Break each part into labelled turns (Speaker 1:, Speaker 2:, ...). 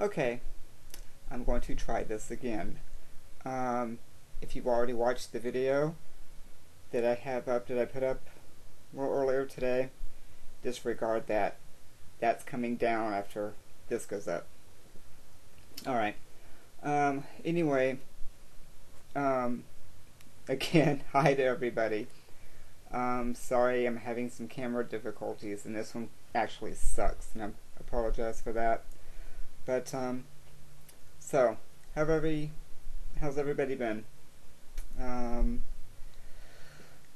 Speaker 1: Okay, I'm going to try this again. If you've already watched the video that I put up a little earlier today, disregard that. That's coming down after this goes up. Alright. Anyway, again, hi to everybody. Sorry, I'm having some camera difficulties, and this one actually sucks, and I apologize for that. But, so, how's everybody been?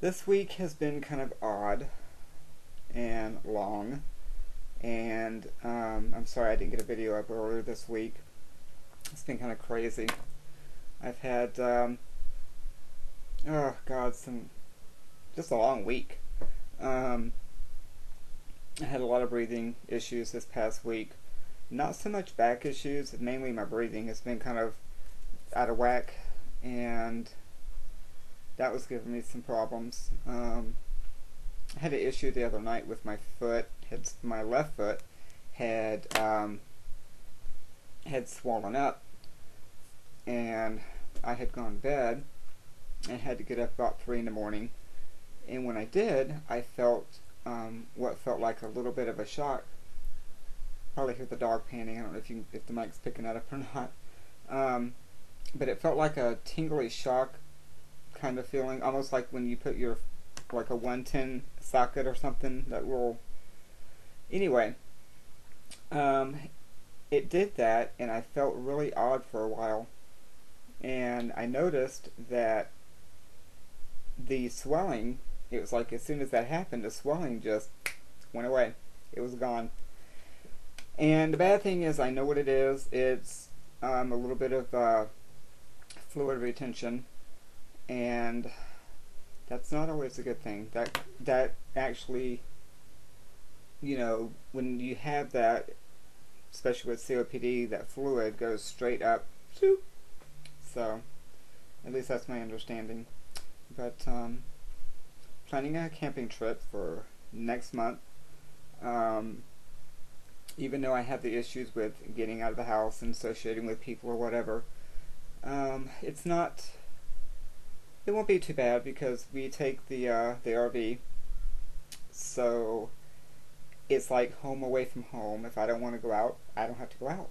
Speaker 1: This week has been kind of odd and long, and I'm sorry I didn't get a video up earlier this week. It's been kind of crazy. I've had, oh God, just a long week. I had a lot of breathing issues this past week. Not so much back issues, mainly my breathing has been kind of out of whack, and that was giving me some problems. I had an issue the other night with my foot. My left foot had swollen up, and I had gone to bed and had to get up about 3 in the morning, and when I did, I felt what felt like a little bit of a shock. Probably hear the dog panting. I don't know if the mic's picking that up or not. But it felt like a tingly shock kind of feeling, almost like when you put your, like a 110 socket or something that will. Anyway, it did that, and I felt really odd for a while. And I noticed that the swelling, it was like as soon as that happened, the swelling just went away. It was gone. And the bad thing is, I know what it is. It's a little bit of fluid retention, and that's not always a good thing. That actually, you know, when you have that, especially with COPD, that fluid goes straight up. So, at least that's my understanding. But planning a camping trip for next month. Even though I have the issues with getting out of the house and associating with people or whatever, it won't be too bad because we take the RV, so it's like home away from home. If I don't want to go out, I don't have to go out.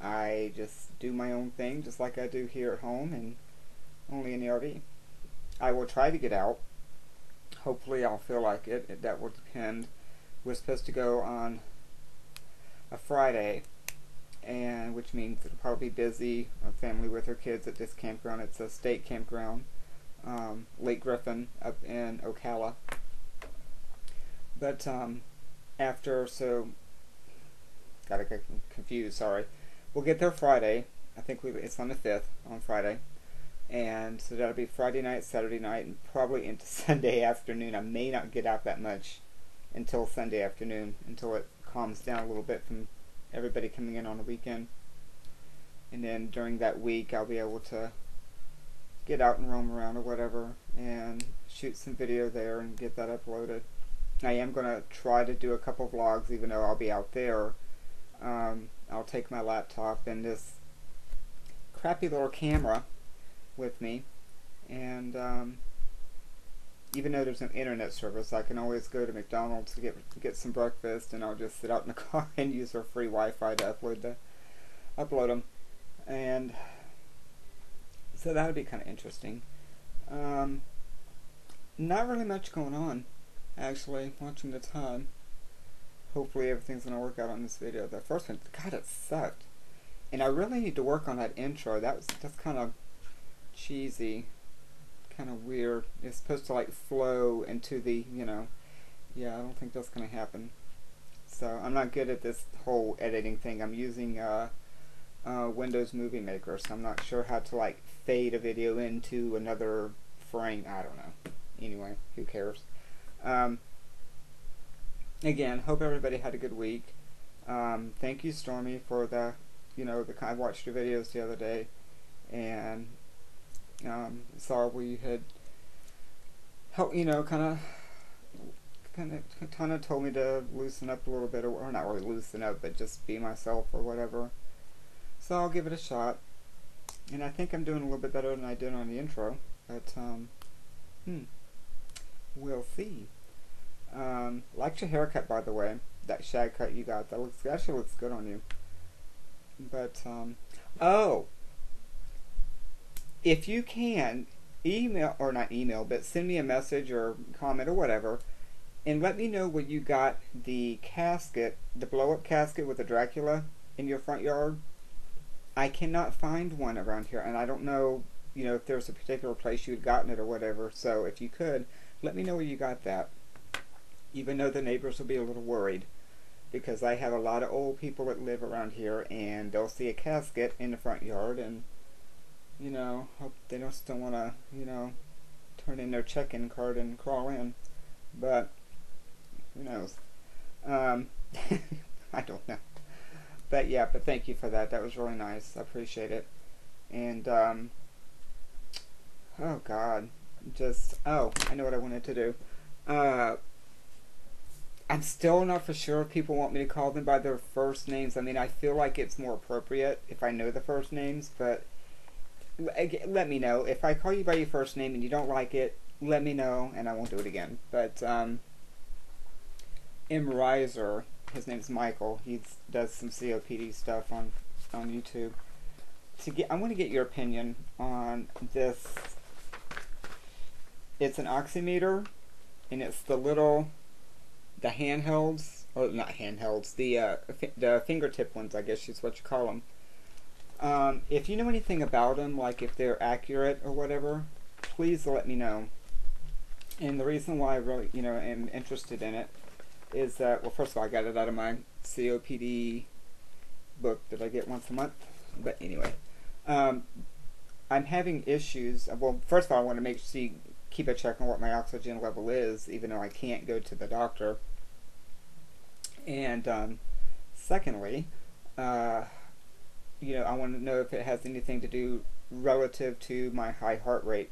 Speaker 1: I just do my own thing just like I do here at home, and only in the RV. I will try to get out. Hopefully I'll feel like it. That will depend. We're supposed to go on a Friday, and which means it'll probably be busy. A family with her kids at this campground. It's a state campground, Lake Griffin up in Ocala. But so got confused. Sorry. We'll get there Friday. I think it's on the 5th on Friday, and so that'll be Friday night, Saturday night, and probably into Sunday afternoon. I may not get out that much until Sunday afternoon, until it calms down a little bit from everybody coming in on the weekend. And then during that week I'll be able to get out and roam around or whatever and shoot some video there and get that uploaded. I am going to try to do a couple vlogs even though I'll be out there. I'll take my laptop and this crappy little camera with me, and even though there's no internet service, I can always go to McDonald's to get some breakfast, and I'll just sit out in the car and use their free Wi-Fi to upload them, and so that would be kind of interesting. Not really much going on, actually. Watching the time. Hopefully everything's gonna work out on this video. The first one, God, it sucked, and I really need to work on that intro. That's kind of cheesy. Kind of weird. It's supposed to like flow into the, yeah, I don't think that's going to happen. So I'm not good at this whole editing thing. I'm using Windows Movie Maker, so I'm not sure how to like fade a video into another frame. I don't know. Anyway, who cares? Um, Again, hope everybody had a good week. Thank you, Stormy, for I watched your videos the other day, and saw where you had helped, kind of told me to loosen up a little bit, or not really loosen up, but just be myself or whatever. So I'll give it a shot, and I think I'm doing a little bit better than I did on the intro, but we'll see. Liked your haircut, by the way. That shag cut you got, that actually looks good on you. But oh, if you can email, or not email, but send me a message or comment or whatever, and let me know where you got the casket, the blow-up casket with the Dracula in your front yard. I cannot find one around here, and I don't know, if there's a particular place you had gotten it or whatever. So if you could, let me know where you got that. Even though the neighbors will be a little worried, because I have a lot of old people that live around here, and they'll see a casket in the front yard, and hope they don't still want to, turn in their check-in card and crawl in. But who knows? I don't know. But yeah, but thank you for that. That was really nice. I appreciate it. And oh God, I know what I wanted to do. I'm still not for sure if people want me to call them by their first names. I mean, I feel like it's more appropriate if I know the first names, but let me know. If I call you by your first name and you don't like it, let me know and I won't do it again. But M. Riser, his name's Michael. He does some COPD stuff on YouTube. I want to get your opinion on this. It's an oximeter, and it's the handhelds, or not handhelds, the fingertip ones, I guess is what you call them. If you know anything about them, like if they're accurate or whatever, please let me know. And the reason why I really, am interested in it is that, well, first of all, I got it out of my COPD book that I get once a month. But anyway, I'm having issues. Well, first of all, I want to keep a check on what my oxygen level is, even though I can't go to the doctor. And secondly, I want to know if it has anything to do relative to my high heart rate,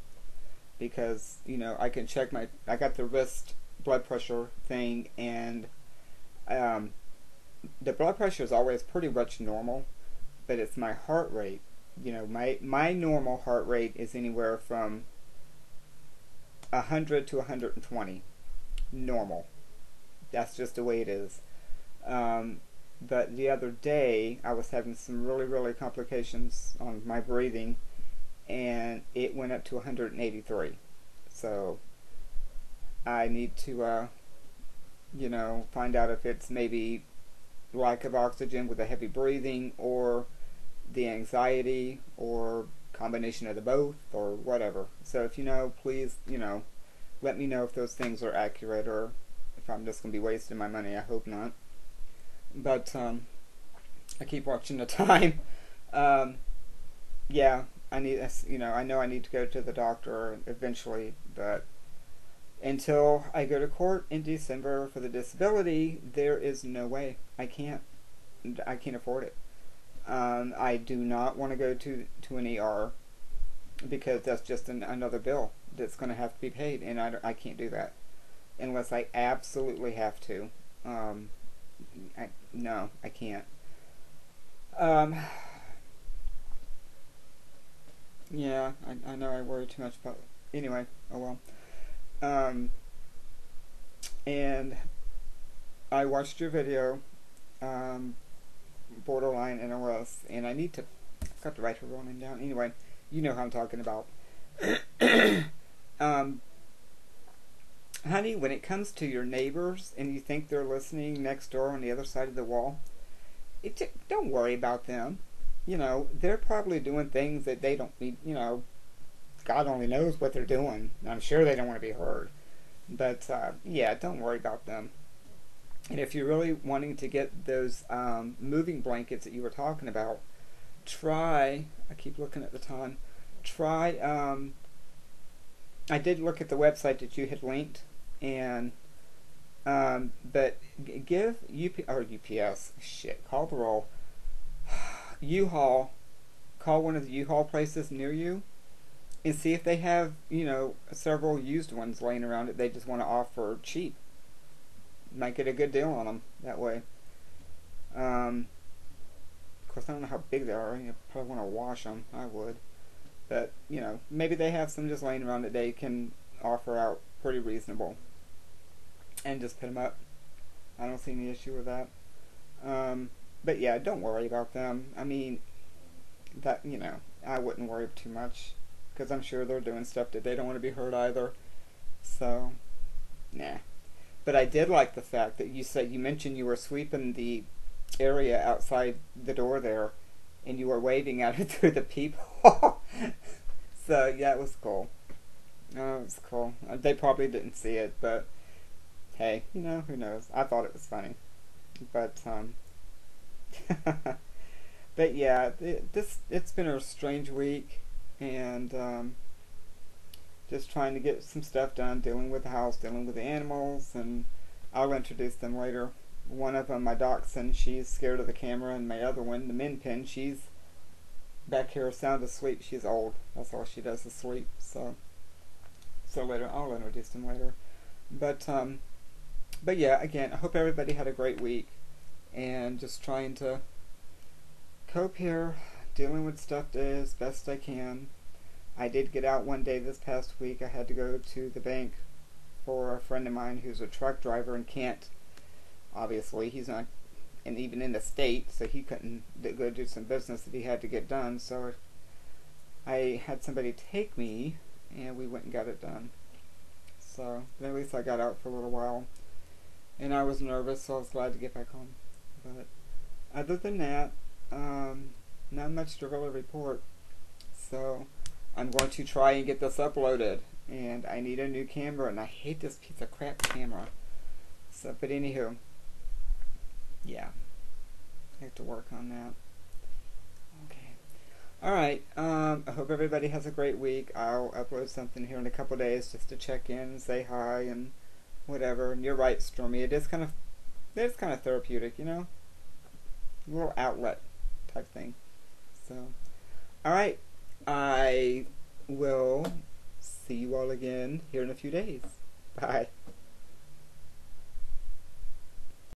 Speaker 1: because I can check I got the wrist blood pressure thing, and the blood pressure is always pretty much normal, but it's my heart rate. My normal heart rate is anywhere from 100 to 120 normal. That's just the way it is. But the other day I was having some really complications on my breathing, and it went up to 183. So I need to find out if it's maybe lack of oxygen with the heavy breathing, or the anxiety, or combination of the both, or whatever. So if please, let me know if those things are accurate, or if I'm just going to be wasting my money. I hope not. But I keep watching the time. Yeah, I need, I know I need to go to the doctor eventually, but until I go to court in December for the disability, there is no way. I can't afford it. I do not want to go to an ER, because that's just another bill that's going to have to be paid, and I can't do that unless I absolutely have to. No, I can't. Yeah, I know I worry too much about. Anyway, oh well. And I watched your video, borderline NOS, and I got to write her real name down. Anyway, you know how I'm talking about. Honey, when it comes to your neighbors and you think they're listening next door on the other side of the wall, don't worry about them. They're probably doing things that they don't need. God only knows what they're doing. I'm sure they don't want to be heard. But yeah, don't worry about them. And if you're really wanting to get those moving blankets that you were talking about, try. I keep looking at the time. Try. I did look at the website that you had linked, and but give UPS. Shit, call the roll. U-Haul. Call one of the U-Haul places near you and see if they have, several used ones laying around that they just want to offer cheap. Might get a good deal on them that way. Of course, I don't know how big they are. You probably want to wash them. I would. But, maybe they have some just laying around that they can offer out pretty reasonable. And just put them up. I don't see any issue with that. But yeah, don't worry about them. I mean, I wouldn't worry too much. Because I'm sure they're doing stuff that they don't want to be hurt either. So, nah. But I did like the fact that you mentioned you were sweeping the area outside the door there, and you were waving at it through the peephole. So yeah, it was cool. Oh, it was cool. They probably didn't see it, but hey, who knows? I thought it was funny, but but yeah, it's been a strange week, and just trying to get some stuff done, dealing with the house, dealing with the animals, and I'll introduce them later. One of them, my dachshund, she's scared of the camera, and my other one, the Min Pin, she's back here sound asleep. She's old. That's all she does is sleep. So later, I'll introduce them later. But yeah, again, I hope everybody had a great week, and just trying to cope here, dealing with stuff as best I can. I did get out one day this past week. I had to go to the bank for a friend of mine who's a truck driver and can't, obviously, he's not even in the state, so he couldn't go do some business that he had to get done. So I had somebody take me, and we went and got it done. So at least I got out for a little while. And I was nervous, so I was glad to get back home. But other than that, not much to really report. So I'm going to try and get this uploaded. And I need a new camera, and I hate this piece of crap camera. So, but anywho, yeah, I have to work on that. Okay. Alright, I hope everybody has a great week. I'll upload something here in a couple days just to check in and say hi and whatever. And you're right, Stormy, it's kind of therapeutic, a little outlet type thing. So, alright, I will see you all again here in a few days. Bye.